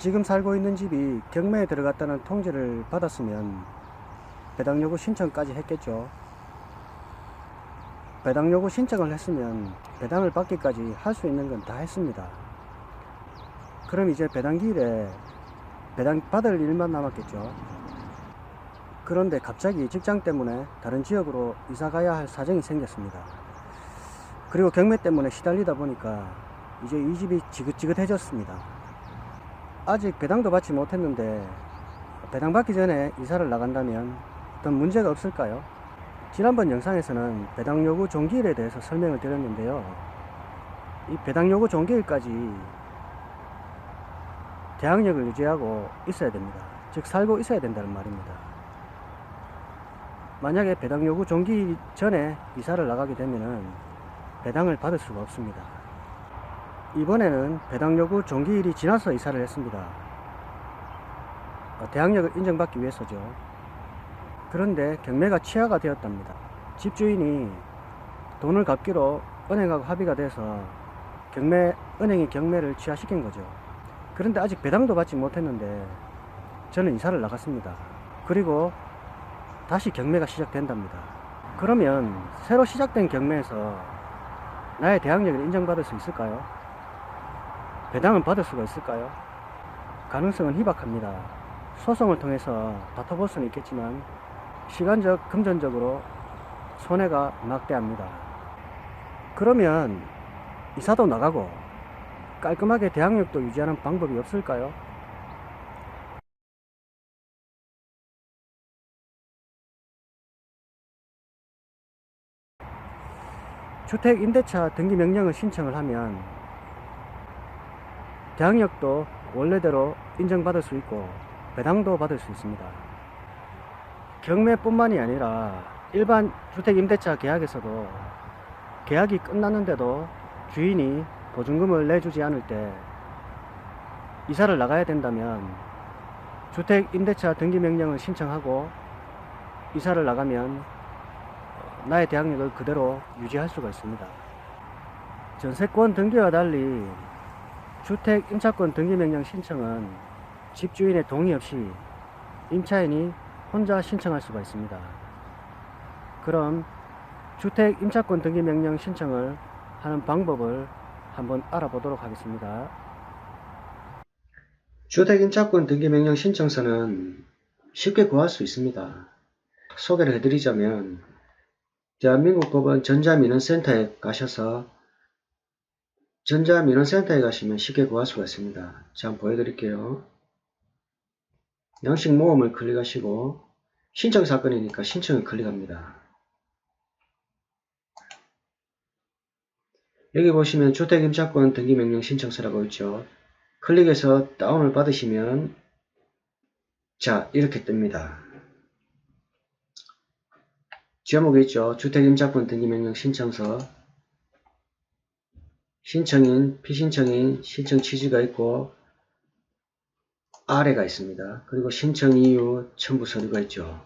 지금 살고 있는 집이 경매에 들어갔다는 통지를 받았으면 배당 요구 신청까지 했겠죠. 배당 요구 신청을 했으면 배당을 받기까지 할 수 있는 건 다 했습니다. 그럼 이제 배당기일에 배당 받을 일만 남았겠죠. 그런데 갑자기 직장 때문에 다른 지역으로 이사 가야 할 사정이 생겼습니다. 그리고 경매 때문에 시달리다 보니까 이제 이 집이 지긋지긋해졌습니다. 아직 배당도 받지 못했는데 배당 받기 전에 이사를 나간다면 어떤 문제가 없을까요? 지난번 영상에서는 배당 요구 종기일에 대해서 설명을 드렸는데요. 이 배당 요구 종기일까지 대항력을 유지하고 있어야 됩니다. 즉 살고 있어야 된다는 말입니다. 만약에 배당 요구 종기 전에 이사를 나가게 되면은 배당을 받을 수가 없습니다. 이번에는 배당 요구 종기일이 지나서 이사를 했습니다. 대항력을 인정받기 위해서죠. 그런데 경매가 취하가 되었답니다. 집주인이 돈을 갚기로 은행하고 합의가 돼서 은행이 경매를 취하시킨 거죠. 그런데 아직 배당도 받지 못했는데 저는 이사를 나갔습니다. 그리고 다시 경매가 시작된답니다. 그러면 새로 시작된 경매에서 나의 대항력을 인정받을 수 있을까요? 배당은 받을 수가 있을까요? 가능성은 희박합니다. 소송을 통해서 다퉈볼 수는 있겠지만 시간적, 금전적으로 손해가 막대합니다. 그러면 이사도 나가고 깔끔하게 대항력도 유지하는 방법이 없을까요? 주택임대차 등기명령을 신청을 하면 대항력도 원래대로 인정받을 수 있고 배당도 받을 수 있습니다. 경매뿐만이 아니라 일반 주택임대차 계약에서도 계약이 끝났는데도 주인이 보증금을 내주지 않을 때 이사를 나가야 된다면 주택임대차 등기명령을 신청하고 이사를 나가면 나의 대항력을 그대로 유지할 수가 있습니다. 전세권 등기와 달리 주택 임차권 등기명령 신청은 집주인의 동의 없이 임차인이 혼자 신청할 수가 있습니다. 그럼 주택 임차권 등기명령 신청을 하는 방법을 한번 알아보도록 하겠습니다. 주택 임차권 등기명령 신청서는 쉽게 구할 수 있습니다. 소개를 해드리자면 대한민국 법원 전자민원센터에 가셔서 전자민원센터에 가시면 쉽게 구할 수가 있습니다. 자, 한번 보여드릴게요. 양식 모음을 클릭하시고 신청사건이니까 신청을 클릭합니다. 여기 보시면 주택임차권 등기명령 신청서라고 있죠. 클릭해서 다운을 받으시면 자, 이렇게 뜹니다. 제목이 있죠. 주택임차권 등기명령 신청서, 신청인, 피신청인, 신청 취지가 있고 아래가 있습니다. 그리고 신청 이유, 첨부 서류가 있죠.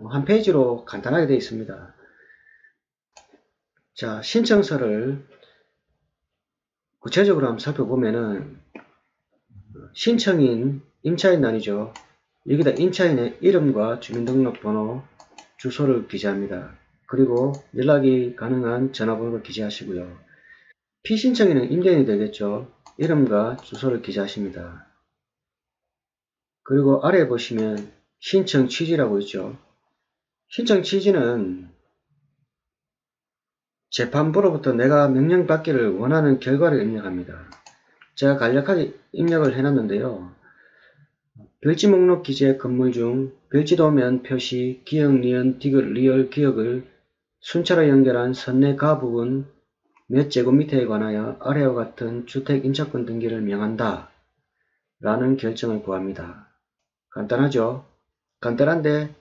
한 페이지로 간단하게 되어 있습니다. 자, 신청서를 구체적으로 한번 살펴보면은 신청인, 임차인 난이죠. 여기다 임차인의 이름과 주민등록번호, 주소를 기재합니다. 그리고 연락이 가능한 전화번호를 기재하시고요. 피신청인은 임대인이 되겠죠. 이름과 주소를 기재하십니다. 그리고 아래에 보시면 신청 취지라고 있죠. 신청 취지는 재판부로부터 내가 명령받기를 원하는 결과를 입력합니다. 제가 간략하게 입력을 해놨는데요. 별지 목록 기재 건물 중 별지도면 표시, 기역, 니은, 디귿, 리을, 기역을 순차로 연결한 선내 가 부분 몇 제곱미터에 관하여 아래와 같은 주택 임차권 등기를 명한다 라는 결정을 구합니다. 간단하죠? 간단한데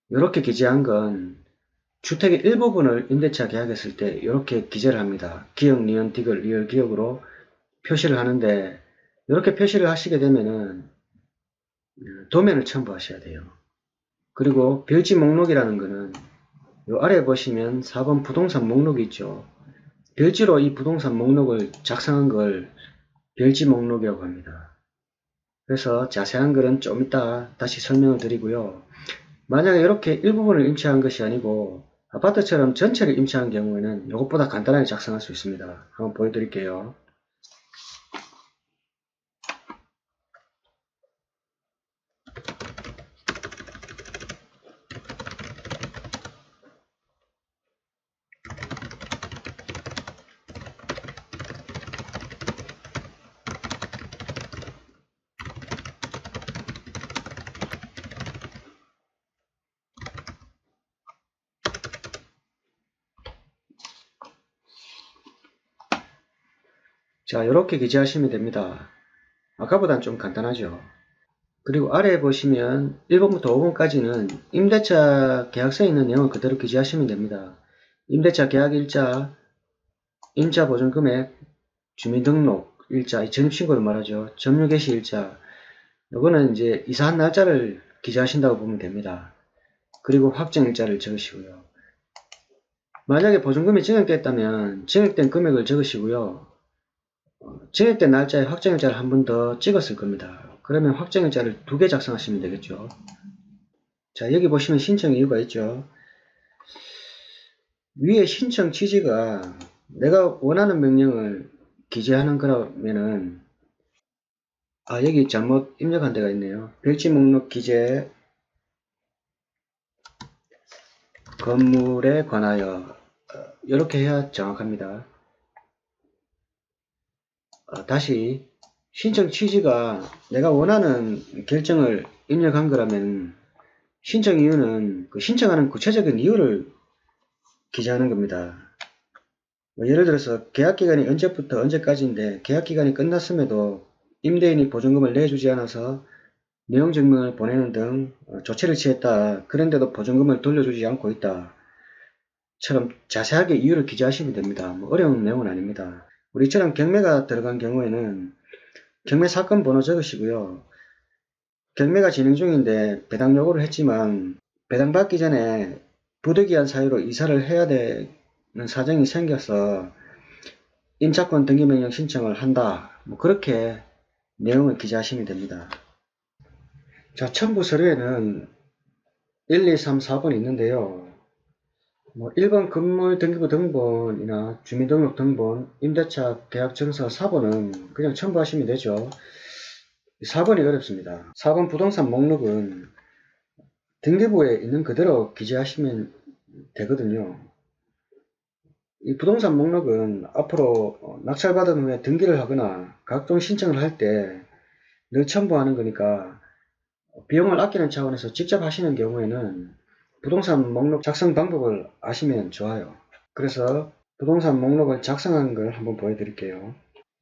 이렇게 기재한 건 주택의 일부분을 임대차 계약했을 때 이렇게 기재를 합니다. 기역, 니은, 디귿, 리을, 기역으로 표시를 하는데 이렇게 표시를 하시게 되면은 도면을 첨부하셔야 돼요. 그리고 별지 목록이라는 거는 요 아래 보시면 4번 부동산 목록이 있죠. 별지로 이 부동산 목록을 작성한 걸 별지 목록이라고 합니다. 그래서 자세한 글은 좀 이따 다시 설명을 드리고요. 만약에 이렇게 일부분을 임차한 것이 아니고 아파트처럼 전체를 임차한 경우에는 이것보다 간단하게 작성할 수 있습니다. 한번 보여드릴게요. 자, 이렇게 기재하시면 됩니다. 아까보다는 좀 간단하죠. 그리고 아래에 보시면 1번부터 5번까지는 임대차 계약서에 있는 내용을 그대로 기재하시면 됩니다. 임대차 계약일자, 임차보증금액, 주민등록 일자, 전입신고를 말하죠. 점유개시일자, 이거는 이제 이사한 날짜를 기재하신다고 보면 됩니다. 그리고 확정일자를 적으시고요. 만약에 보증금이 증액됐다면 증액된 금액을 적으시고요. 증액된 날짜에 확정일자를 한 번 더 찍었을 겁니다. 그러면 확정일자를 2개 작성하시면 되겠죠. 자, 여기 보시면 신청 이유가 있죠. 위에 신청 취지가 내가 원하는 명령을 기재하는 거라면은 여기 잘못 입력한 데가 있네요. 별지 목록 기재 건물에 관하여 이렇게 해야 정확합니다. 다시 신청 취지가 내가 원하는 결정을 입력한 거라면 신청 이유는 그 신청하는 구체적인 이유를 기재하는 겁니다. 예를 들어서 계약기간이 언제부터 언제까지인데 계약기간이 끝났음에도 임대인이 보증금을 내주지 않아서 내용증명을 보내는 등 조치를 취했다. 그런데도 보증금을 돌려주지 않고 있다. 처럼 자세하게 이유를 기재하시면 됩니다. 뭐 어려운 내용은 아닙니다. 우리처럼 경매가 들어간 경우에는 경매 사건 번호 적으시고요. 경매가 진행 중인데 배당 요구를 했지만 배당받기 전에 부득이한 사유로 이사를 해야 되는 사정이 생겨서 임차권 등기명령 신청을 한다. 뭐 그렇게 내용을 기재하시면 됩니다. 자, 첨부 서류에는 1, 2, 3, 4번이 있는데요. 1번 건물 등기부 등본이나 주민등록 등본, 임대차 계약증서 4번은 그냥 첨부하시면 되죠. 4번이 어렵습니다. 4번 부동산 목록은 등기부에 있는 그대로 기재하시면 되거든요. 이 부동산 목록은 앞으로 낙찰받은 후에 등기를 하거나 각종 신청을 할 때 늘 첨부하는 거니까 비용을 아끼는 차원에서 직접 하시는 경우에는 부동산 목록 작성 방법을 아시면 좋아요. 그래서 부동산 목록을 작성한 걸 한번 보여드릴게요.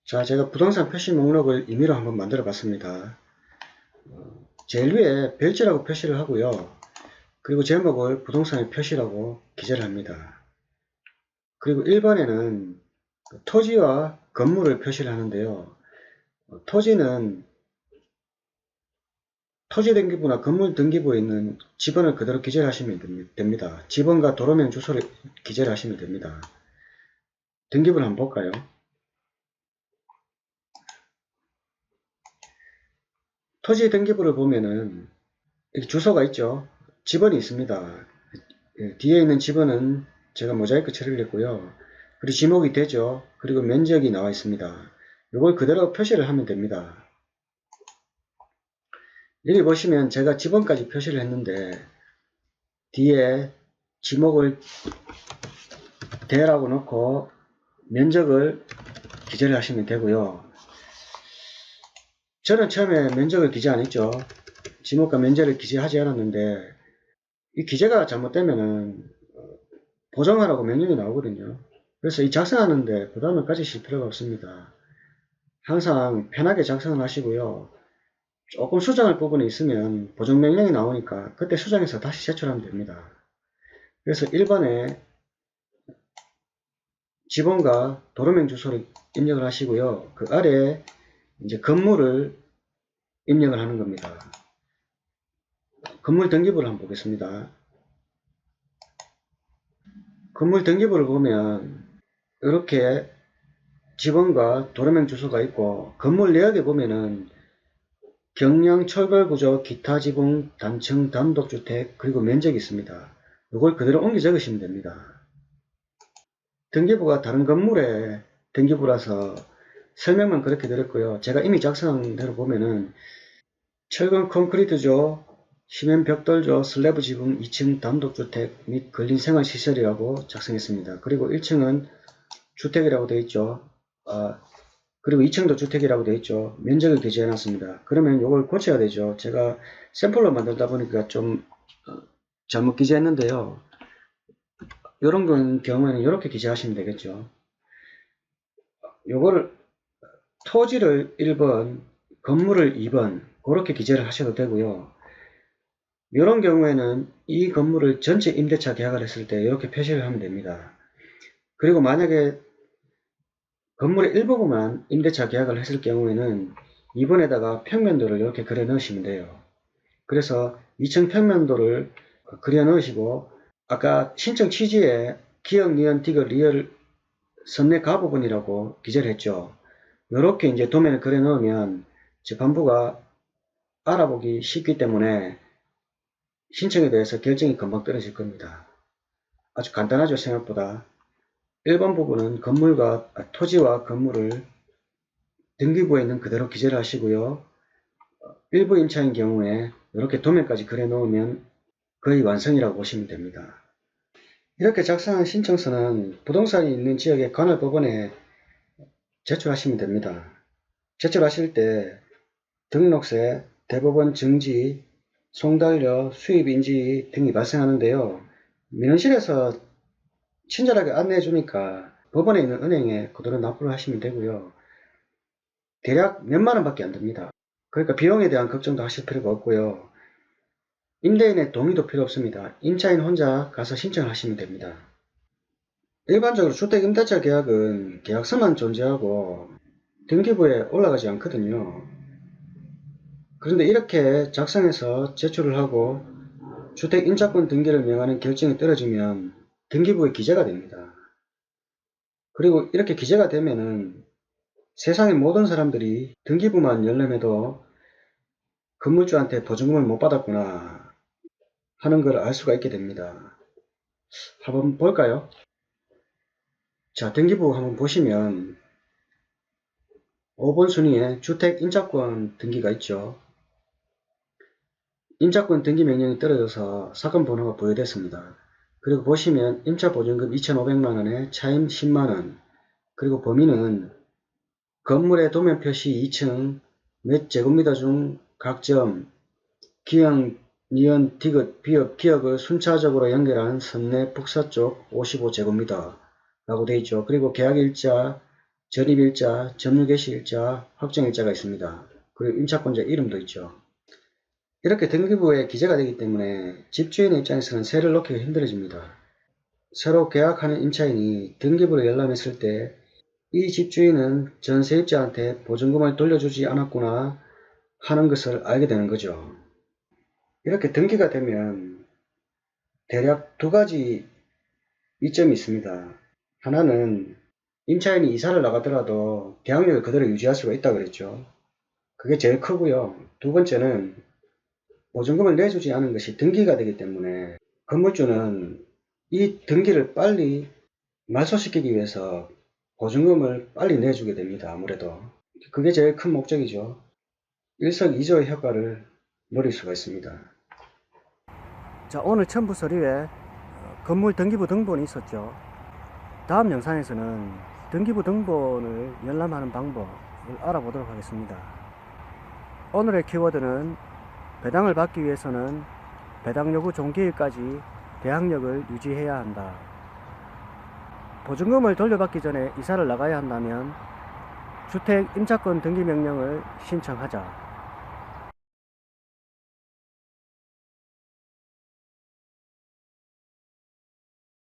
자, 제가 부동산 표시 목록을 임의로 한번 만들어 봤습니다. 제일 위에 별지라고 표시를 하고요. 그리고 제목을 부동산의 표시라고 기재를 합니다. 그리고 1번에는 토지와 건물을 표시를 하는데요. 토지는 토지 등기부나 건물 등기부에 있는 지번을 그대로 기재를 하시면 됩니다. 지번과 도로명 주소를 기재를 하시면 됩니다. 등기부를 한번 볼까요? 토지 등기부를 보면은 이렇게 주소가 있죠. 지번이 있습니다. 뒤에 있는 지번은 제가 모자이크 처리를 했고요. 그리고 지목이 되죠. 그리고 면적이 나와 있습니다. 이걸 그대로 표시를 하면 됩니다. 여기 보시면 제가 지번까지 표시를 했는데 뒤에 지목을 대라고 넣고 면적을 기재를 하시면 되고요. 저는 처음에 면적을 기재 안 했죠. 지목과 면적을 기재하지 않았는데 이 기재가 잘못되면은 보정하라고 명령이 나오거든요. 그래서 이 작성하는데 부담을 가지실 필요가 없습니다. 항상 편하게 작성을 하시고요. 조금 수정할 부분이 있으면 보정 명령이 나오니까 그때 수정해서 다시 제출하면 됩니다. 그래서 1번에 지번과 도로명 주소를 입력을 하시고요. 그 아래에 이제 건물을 입력을 하는 겁니다. 건물 등기부를 한번 보겠습니다. 건물 등기부를 보면 이렇게 지번과 도로명 주소가 있고 건물 내역에 보면은 경량 철골구조 기타 지붕 단층 단독주택 그리고 면적이 있습니다. 이걸 그대로 옮겨 적으시면 됩니다. 등기부가 다른 건물의 등기부라서 설명만 그렇게 드렸고요. 제가 이미 작성한 대로 보면은 철근 콘크리트조, 시멘 벽돌조, 슬래브 지붕 2층 단독주택 및 근린생활시설이라고 작성했습니다. 그리고 1층은 주택이라고 되어 있죠. 그리고 2층도 주택이라고 되어 있죠. 면적을 기재해 놨습니다. 그러면 이걸 고쳐야 되죠. 제가 샘플로 만들다 보니까 좀 잘못 기재했는데요. 이런 경우에는 이렇게 기재하시면 되겠죠. 요거를 토지를 1번, 건물을 2번 그렇게 기재를 하셔도 되고요. 이런 경우에는 이 건물을 전체 임대차 계약을 했을 때 이렇게 표시를 하면 됩니다. 그리고 만약에 건물의 일부분만 임대차 계약을 했을 경우에는 2번에다가 평면도를 이렇게 그려 넣으시면 돼요. 그래서 2층 평면도를 그려 넣으시고 아까 신청 취지에 기역, 니은, 디귿, 리을, 선내 가부분이라고 기재를 했죠. 이렇게 이제 도면을 그려 넣으면 재판부가 알아보기 쉽기 때문에 신청에 대해서 결정이 금방 떨어질 겁니다. 아주 간단하죠, 생각보다. 1번 부분은 건물과 토지와 건물을 등기부에 있는 그대로 기재를 하시고요. 일부 임차인 경우에 이렇게 도면까지 그려 놓으면 거의 완성이라고 보시면 됩니다. 이렇게 작성한 신청서는 부동산이 있는 지역의 관할법원에 제출하시면 됩니다. 제출하실 때 등록세, 대법원 증지, 송달료, 수입인지 등이 발생하는데요. 민원실에서 친절하게 안내해 주니까 법원에 있는 은행에 그대로 납부를 하시면 되고요. 대략 몇만 원밖에 안 듭니다. 그러니까 비용에 대한 걱정도 하실 필요가 없고요. 임대인의 동의도 필요 없습니다. 임차인 혼자 가서 신청을 하시면 됩니다. 일반적으로 주택임대차 계약은 계약서만 존재하고 등기부에 올라가지 않거든요. 그런데 이렇게 작성해서 제출을 하고 주택임차권 등기를 명하는 결정이 떨어지면 등기부에 기재가 됩니다. 그리고 이렇게 기재가 되면은 세상의 모든 사람들이 등기부만 열람해도 건물주한테 보증금을 못 받았구나 하는 걸 알 수가 있게 됩니다. 한번 볼까요? 자, 등기부 한번 보시면 5번 순위에 주택임차권 등기가 있죠. 임차권 등기 명령이 떨어져서 사건 번호가 부여됐습니다. 그리고 보시면 임차보증금 2,500만원에 차임 10만원, 그리고 범위는 건물의 도면 표시 2층 몇 제곱미터 중 각 점, 기역, 니은, 디귿, 비읍, 기역을 순차적으로 연결한 선내 북서쪽 55제곱미터 라고 되어 있죠. 그리고 계약일자, 전입일자, 점유개시일자, 확정일자가 있습니다. 그리고 임차권자 이름도 있죠. 이렇게 등기부에 기재가 되기 때문에 집주인의 입장에서는 세를 놓기가 힘들어집니다. 새로 계약하는 임차인이 등기부를 열람했을 때 이 집주인은 전세입자한테 보증금을 돌려주지 않았구나 하는 것을 알게 되는 거죠. 이렇게 등기가 되면 대략 두 가지 이점이 있습니다. 하나는 임차인이 이사를 나가더라도 계약력을 그대로 유지할 수가 있다고 그랬죠. 그게 제일 크고요. 두 번째는 보증금을 내주지 않은 것이 등기가 되기 때문에 건물주는 이 등기를 빨리 말소시키기 위해서 보증금을 빨리 내주게 됩니다. 아무래도 그게 제일 큰 목적이죠. 일석이조의 효과를 노릴 수가 있습니다. 자, 오늘 첨부 서류에 건물 등기부 등본이 있었죠. 다음 영상에서는 등기부 등본을 열람하는 방법을 알아보도록 하겠습니다. 오늘의 키워드는 배당을 받기 위해서는 배당 요구 종기일까지 대항력을 유지해야 한다. 보증금을 돌려받기 전에 이사를 나가야 한다면 주택 임차권 등기 명령을 신청하자.